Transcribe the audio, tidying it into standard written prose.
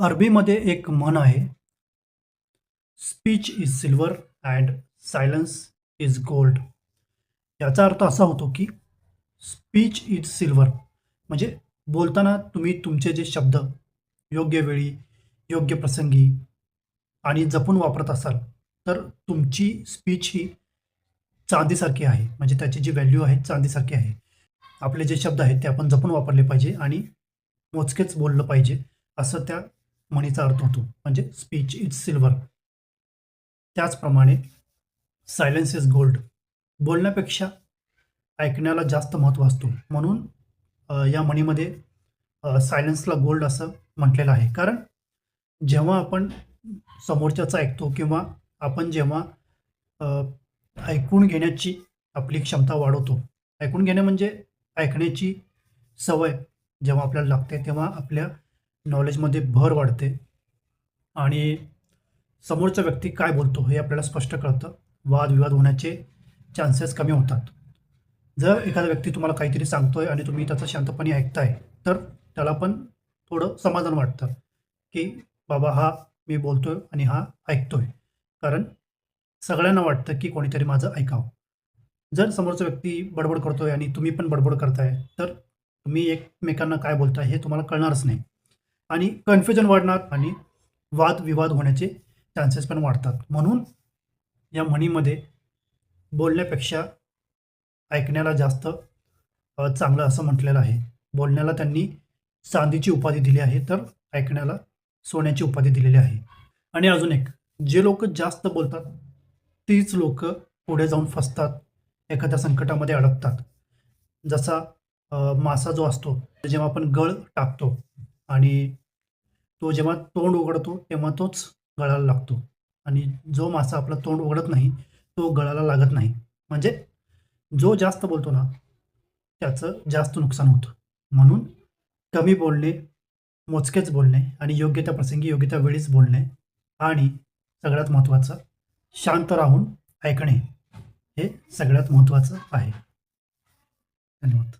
अरबीमध्ये एक म्हण आहे, speech is silver and silence is gold. याचा अर्थ असा होतो की स्पीच इज सिल्वर म्हणजे बोलताना तुम्ही तुमचे जे शब्द योग्य वेळी, योग्य प्रसंगी आणि जपून वापरत असाल, तर तुमची स्पीच ही चांदीसारखी आहे. म्हणजे त्याची जी व्हॅल्यू आहे चांदीसारखी आहे. आपले जे शब्द आहेत ते आपण जपून वापरले पाहिजे आणि मोजकेच बोललं पाहिजे, असं त्या म्हणीचा अर्थ होतो. म्हणजे स्पीच इज सिल्वर. त्याचप्रमाणे सायलेन्स इज गोल्ड. बोलण्यापेक्षा ऐकण्याला जास्त महत्त्व असतो. म्हणून या म्हणीमध्ये सायलेन्सला गोल्ड असं म्हटलेलं आहे. कारण जेव्हा आपण समोरच्याचं ऐकतो किंवा आपण जेव्हा अ, ऐकून घेण्याची आपली क्षमता वाढवतो. ऐकून घेणे म्हणजे ऐकण्याची सवय जेव्हा आपल्याला लागते, तेव्हा आपल्या नॉलेजमध्ये भर वाढते आणि समोरचा व्यक्ती काय बोलतो हे आपल्याला स्पष्ट कळतं. वादविवाद होण्याचे चान्सेस कमी होतात. जर एखादा व्यक्ती तुम्हाला काहीतरी सांगतोय आणि तुम्ही त्याचं शांतपणे ऐकताय, तर त्याला पण थोडं समाधान वाटतं, की बाबा हा मी बोलतोय आणि हा ऐकतोय. कारण सगळ्यांना वाटतं, की कोणीतरी माझं ऐकावं. जर समोरचा व्यक्ती बडबड करतोय आणि तुम्ही पण बडबड करताय, तर तुम्ही एकमेकांना काय बोलताय हे तुम्हाला कळणारच नाही आणि कन्फ्युजन वाढणार आणि वादविवाद होण्याचे चान्सेस पण वाढतात. म्हणून या म्हणीमध्ये बोलण्यापेक्षा ऐकण्याला जास्त चांगलं असं म्हटलेलं आहे. बोलण्याला त्यांनी चांदीची उपाधी दिली आहे, तर ऐकण्याला सोन्याची उपाधी दिलेली आहे. आणि अजून एक, जे लोकं जास्त बोलतात, तीच लोकं पुढे जाऊन फसतात, एखाद्या संकटामध्ये अडकतात. जसा मासा जो असतो, जेव्हा आपण गळ टाकतो आणि तो जेव्हा तोंड उघडतो, तेव्हा तोच गळाला लागतो आणि जो मासा आपलं तोंड उघडत नाही, तो गळाला लागत नाही. म्हणजे जो जास्त बोलतो ना, त्याचं जास्त नुकसान होतं. म्हणून कमी बोलणे, मोजकेच बोलणे आणि योग्य त्या प्रसंगी, योग्य त्या वेळीच बोलणे आणि सगळ्यात महत्त्वाचं शांत राहून ऐकणे, हे सगळ्यात महत्त्वाचं आहे. धन्यवाद.